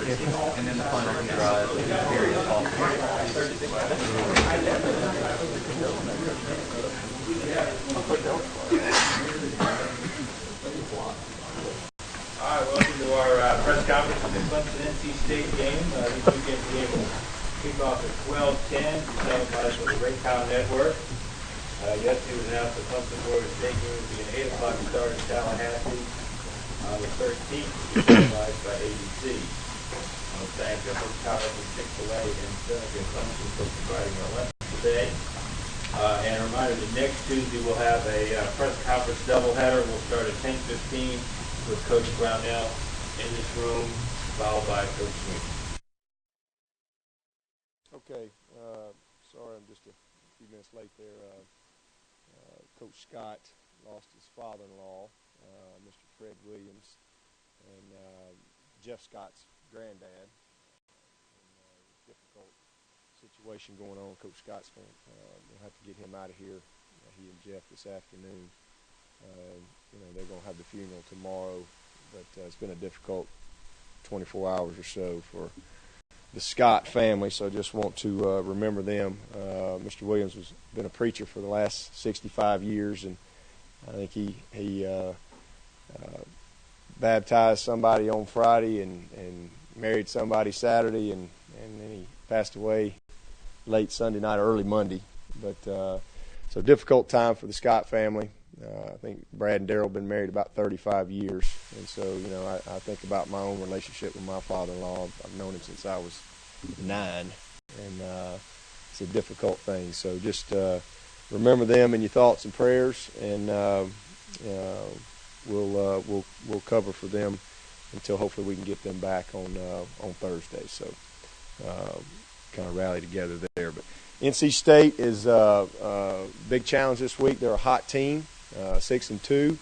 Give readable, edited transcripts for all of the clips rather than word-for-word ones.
And then the final drive, very awful. All right, welcome to our press conference for the Clemson NC State game. This weekend the game will kick off at 12:10, televised on the Raycom Network. Yesterday was announced the Clemson Florida State game will be an 8 o'clock start in Tallahassee on the 13th, televised by ABC. I want to thank Coach Collins and Chick-fil-A and Seneca Clemson for providing our lunch today. And a reminder that next Tuesday we'll have a press conference doubleheader. We'll start at 10:15 with Coach Brownell in this room, followed by Coach Swinney. Okay, sorry I'm just a few minutes late there. Coach Scott lost his father-in-law, Mr. Fred Williams, and Jeff Scott's granddad. Difficult situation going on. Coach Scott's going we'll have to get him out of here, he and Jeff, this afternoon. They're going to have the funeral tomorrow, but it's been a difficult 24 hours or so for the Scott family, so I just want to remember them. Mr. Williams has been a preacher for the last 65 years, and I think he baptized somebody on Friday and married somebody Saturday, and then he passed away late Sunday night, early Monday. But so difficult time for the Scott family. I think Brad and Daryl have been married about 35 years, and so I think about my own relationship with my father-in-law. I've known him since I was 9, and it's a difficult thing. So just remember them in your thoughts and prayers, and we'll cover for them until hopefully we can get them back on Thursday. So kind of rally together there. But NC State is a big challenge this week. They're a hot team. 6-2,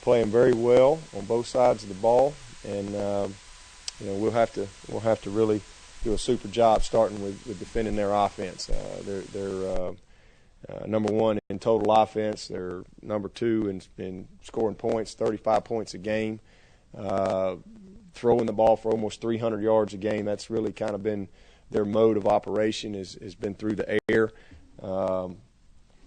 playing very well on both sides of the ball, and we'll have to really do a super job starting with defending their offense. They're number 1 in total offense. They're number 2 in scoring points, 35 points a game, throwing the ball for almost 300 yards a game. That's really kind of been their mode of operation has been through the air.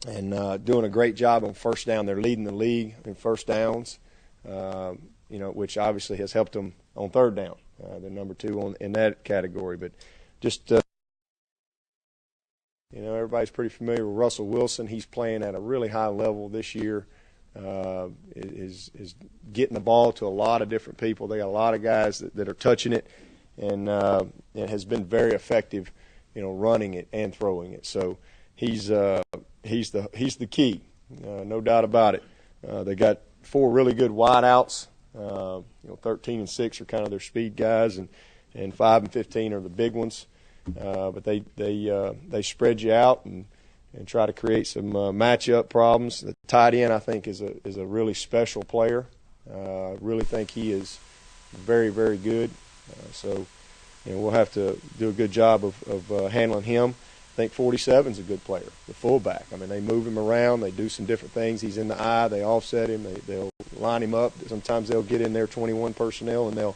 And doing a great job on first down. They're leading the league in first downs, which obviously has helped them on third down. They're number 2 in that category. But just, everybody's pretty familiar with Russell Wilson. He's playing at a really high level this year. Is getting the ball to a lot of different people. They got a lot of guys that are touching it, and it has been very effective, running it and throwing it. So he's the key, no doubt about it. They got 4 really good wideouts. 13 and 6 are kind of their speed guys, and 5 and 15 are the big ones. But they spread you out and try to create some matchup problems. The tight end, I think, is a really special player. I really think he is very, very good. So we'll have to do a good job of handling him. I think 47 is a good player, the fullback. I mean, they move him around. They do some different things. He's in the eye. They offset him. They'll line him up. Sometimes they'll get in their 21 personnel, and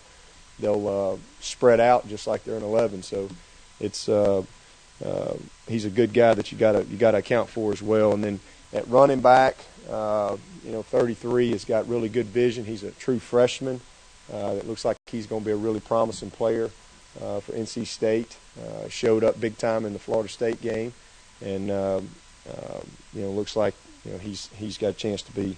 they'll spread out just like they're in 11. So it's he's a good guy that you gotta account for as well. And then at running back, 33 has got really good vision. He's a true freshman. It looks like he's going to be a really promising player for NC State. Showed up big time in the Florida State game, and looks like he's got a chance to be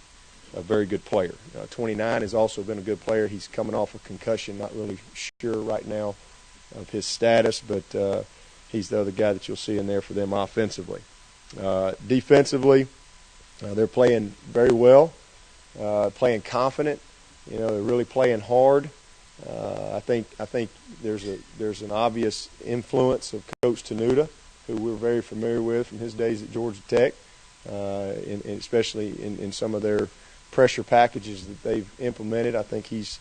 a very good player. 29 has also been a good player. He's coming off a concussion. Not really sure right now of his status, but he's the other guy that you'll see in there for them offensively. Defensively, they're playing very well, playing confident. They're really playing hard. I think there's an obvious influence of Coach Tenuta, who we're very familiar with from his days at Georgia Tech, and especially in some of their pressure packages that they've implemented. I think he's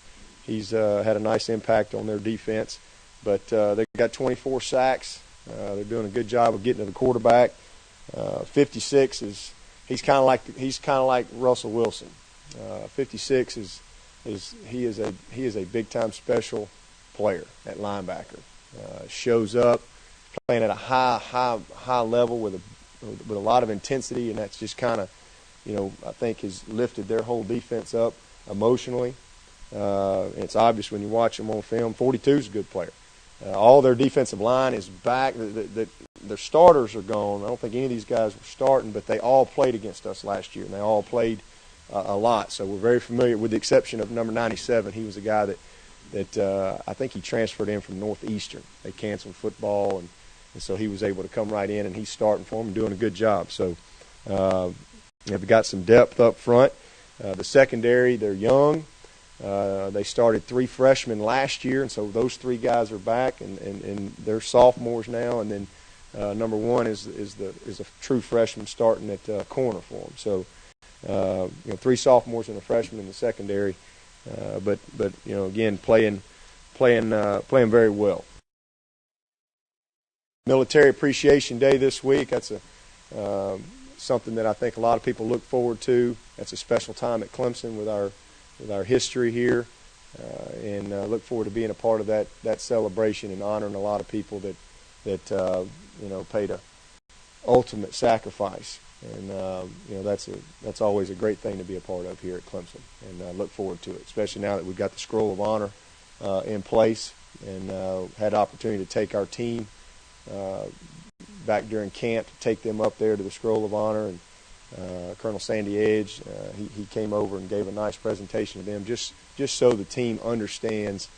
had a nice impact on their defense. But they've got 24 sacks. They're doing a good job of getting to the quarterback. 56 he's kind of like Russell Wilson. 56 is a big time special player at linebacker. Shows up, playing at a high level with a lot of intensity, and that's just kind of, I think has lifted their whole defense up emotionally. It's obvious when you watch them on film. 42 is a good player. All their defensive line is back. Their starters are gone. I don't think any of these guys were starting, but they all played against us last year, and they all played a lot. So we're very familiar, with the exception of number 97. He was a guy that I think he transferred in from Northeastern. They canceled football, and so he was able to come right in, and he's starting for them and doing a good job. So they've got some depth up front. The secondary, they're young. They started 3 freshmen last year, and so those 3 guys are back, and they're sophomores now. And then number 1 is a true freshman starting at corner for them. So 3 sophomores and a freshman in the secondary, but again playing very well. Military Appreciation Day this week. That's something that I think a lot of people look forward to. That's a special time at Clemson with our history here, and look forward to being a part of that celebration and honoring a lot of people that paid a ultimate sacrifice. And that's always a great thing to be a part of here at Clemson, and I look forward to it, especially now that we've got the Scroll of Honor in place, and had the opportunity to take our team back during camp, to take them up there to the Scroll of Honor. And Colonel Sandy Edge, he came over and gave a nice presentation to them, just so the team understands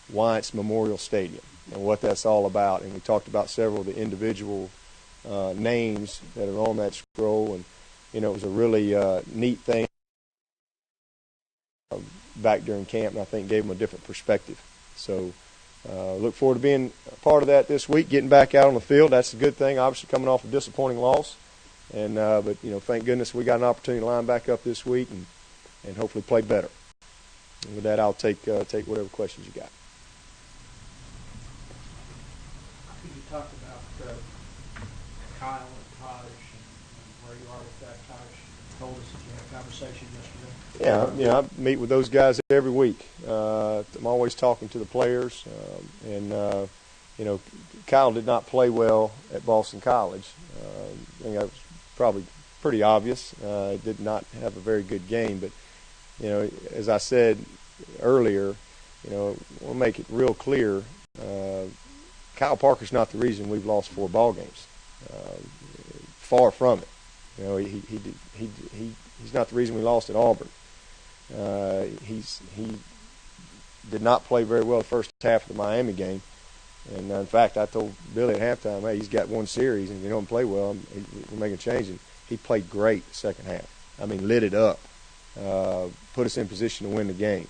why it's Memorial Stadium and what that's all about. And we talked about several of the individual names that are on that scroll, and it was a really neat thing back during camp, and I think gave them a different perspective. So look forward to being a part of that this week, getting back out on the field. That's a good thing, obviously coming off a disappointing loss. And but thank goodness we got an opportunity to line back up this week and hopefully play better. And with that, I'll take whatever questions you got. Could you talk about Kyle and Taj and where you are with that? Taj told us that you had a conversation yesterday. Yeah, I meet with those guys every week. I'm always talking to the players, and Kyle did not play well at Boston College. I think that was probably pretty obvious. Did not have a very good game, but as I said earlier, we'll make it real clear. Kyle Parker's not the reason we've lost 4 ball games. Far from it. He's not the reason we lost at Auburn. He did not play very well the first half of the Miami game. And, in fact, I told Billy at halftime, hey, he's got 1 series, and if he don't play well, we're making a change. And he played great the second half. I mean, lit it up, put us in position to win the game.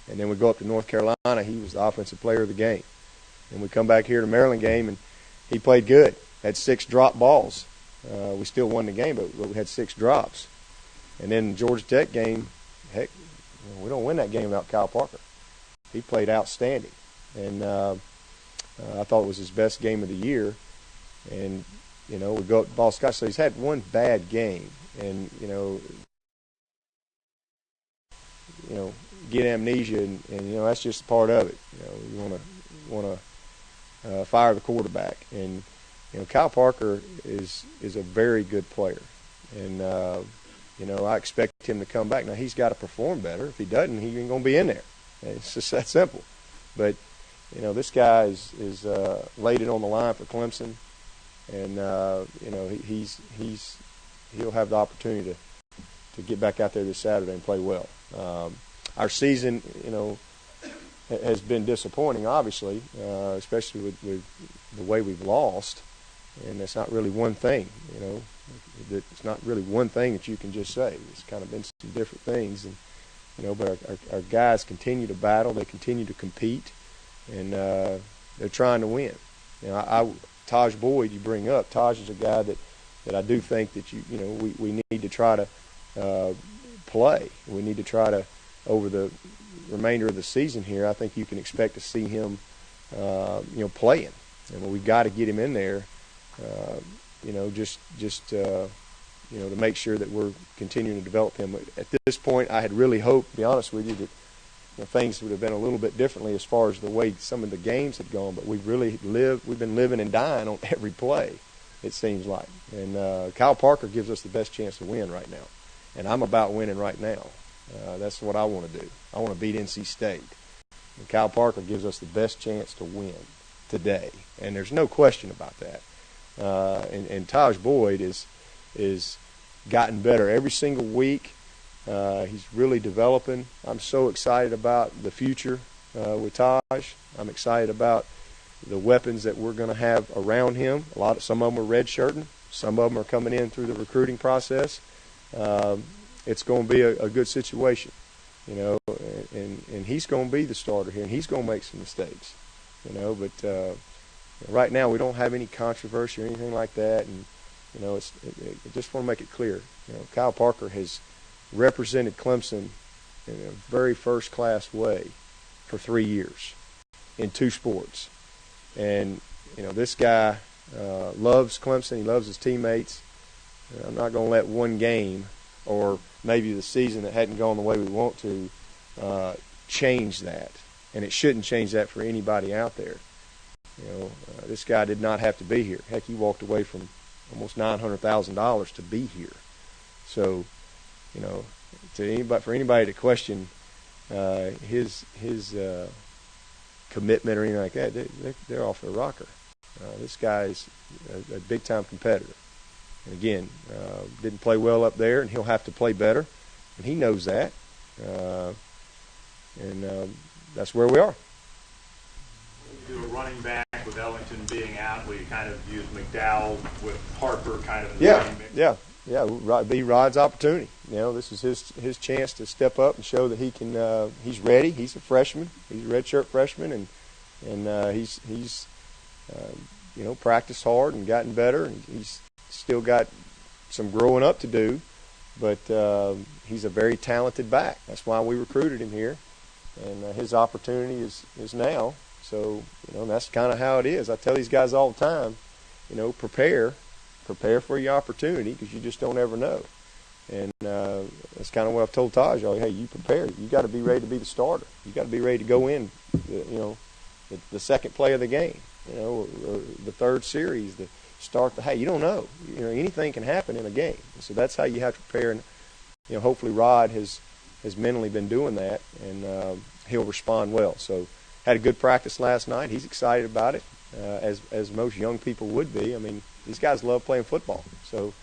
And then we go up to North Carolina. He was the offensive player of the game. And we come back here to the Maryland game, and he played good. Had 6 drop balls. We still won the game, but we had 6 drops. And then the Georgia Tech game, heck, we don't win that game without Kyle Parker. He played outstanding. And I thought it was his best game of the year. And, we go up to Ball Scott. So he's had 1 bad game. And, get amnesia, and that's just a part of it. You want to fire the quarterback. And, Kyle Parker is a very good player. And, I expect him to come back. Now, he's got to perform better. If he doesn't, he ain't going to be in there. It's just that simple. But, this guy is laid it on the line for Clemson, and he'll have the opportunity to get back out there this Saturday and play well. Our season, has been disappointing, obviously, especially with the way we've lost, and it's not really one thing. It's not really one thing that you can just say. It's kind of been some different things, and but our guys continue to battle. They continue to compete. And they're trying to win. Taj Boyd, you bring up. Taj is a guy that I do think that we need to try to play. We need to try to, over the remainder of the season here, I think you can expect to see him, playing. And we've got to get him in there, to make sure that we're continuing to develop him. At this point, I had really hoped, to be honest with you, that things would have been a little bit differently as far as the way some of the games had gone. But we've been living and dying on every play, it seems like. And Kyle Parker gives us the best chance to win right now. And I'm about winning right now. That's what I want to do. I want to beat NC State. And Kyle Parker gives us the best chance to win today. And there's no question about that. And Taj Boyd is gotten better every single week. He's really developing. I'm so excited about the future with Taj. I'm excited about the weapons that we're going to have around him. Some of them are redshirting. Some of them are coming in through the recruiting process. It's going to be a good situation, and he's going to be the starter here, and he's going to make some mistakes, But right now we don't have any controversy or anything like that, and I just want to make it clear. Kyle Parker has represented Clemson in a very first-class way for 3 years in 2 sports. And, this guy loves Clemson. He loves his teammates. I'm not going to let one game or maybe the season that hadn't gone the way we want to change that. And it shouldn't change that for anybody out there. This guy did not have to be here. Heck, he walked away from almost $900,000 to be here. So, for anybody to question his commitment or anything like that, they're off their rocker. This guy is a big-time competitor. And again, didn't play well up there, and he'll have to play better, and he knows that. And that's where we are. You do a running back with Ellington being out, where you kind of use McDowell with Harper kind of in the same mix. Yeah, be Rod's opportunity. This is his chance to step up and show that he can. He's ready. He's a freshman. He's a redshirt freshman, and he's practiced hard and gotten better, and he's still got some growing up to do. But he's a very talented back. That's why we recruited him here, and his opportunity is now. So that's kind of how it is. I tell these guys all the time, prepare for your opportunity, because you just don't ever know. And that's kind of what I've told Taj. Hey, you prepare. You got to be ready to be the starter. You got to be ready to go in, the second play of the game, or the third series, the start. Hey, you don't know. Anything can happen in a game. So that's how you have to prepare. And hopefully Rod has mentally been doing that, and he'll respond well. So had a good practice last night. He's excited about it, as most young people would be. I mean, these guys love playing football, so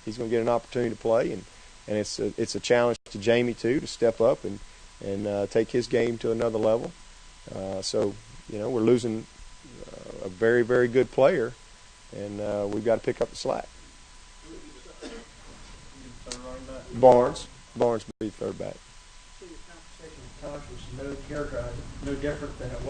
he's going to get an opportunity to play, and it's a challenge to Jamie too, to step up and take his game to another level. So we're losing a very, very good player, and we've got to pick up the slack. Barnes will be third back. So your conversation with Taj was no different than it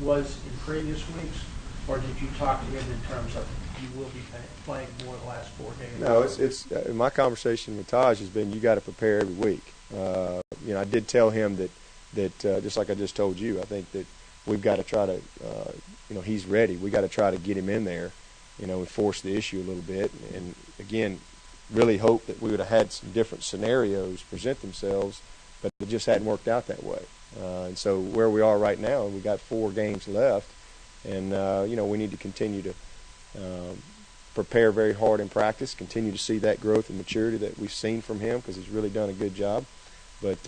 was in previous weeks, or did you talk to him in terms of you will be playing more the last 4 games? No, it's my conversation with Taj has been, you got to prepare every week. I did tell him that just like I just told you, I think that we've got to try to, he's ready. We got to try to get him in there, and force the issue a little bit. And again, really hope that we would have had some different scenarios present themselves, but it just hadn't worked out that way. And so where we are right now, we got 4 games left, and we need to continue to prepare very hard in practice, continue to see that growth and maturity that we've seen from him, because he's really done a good job. But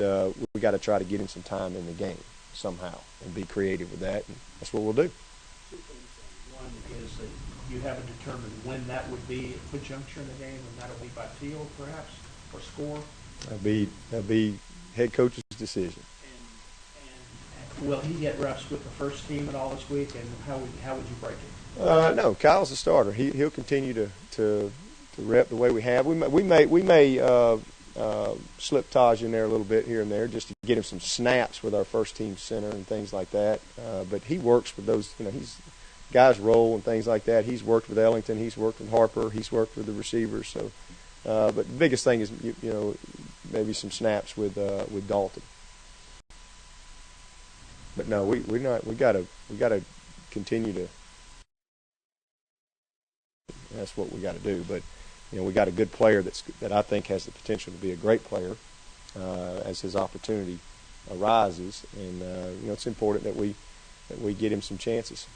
we got to try to get him some time in the game somehow and be creative with that, and that's what we'll do. 2 things. One is that you haven't determined when that would be at what juncture in the game, and that'll be by field perhaps, or score. That'll be head coach's decision. And will he get reps with the first team and all this week, and how would you break it? No, Kyle's the starter. He'll continue to rep the way we have. We may slip Taj in there a little bit here and there just to get him some snaps with our first team center and things like that. But he works with those. He's guys roll and things like that. He's worked with Ellington. He's worked with Harper. He's worked with the receivers. So, but the biggest thing is maybe some snaps with Dalton. But no, we're not. We gotta continue to. That's what we got to do. But we got a good player that I think has the potential to be a great player as his opportunity arises, and it's important that we get him some chances.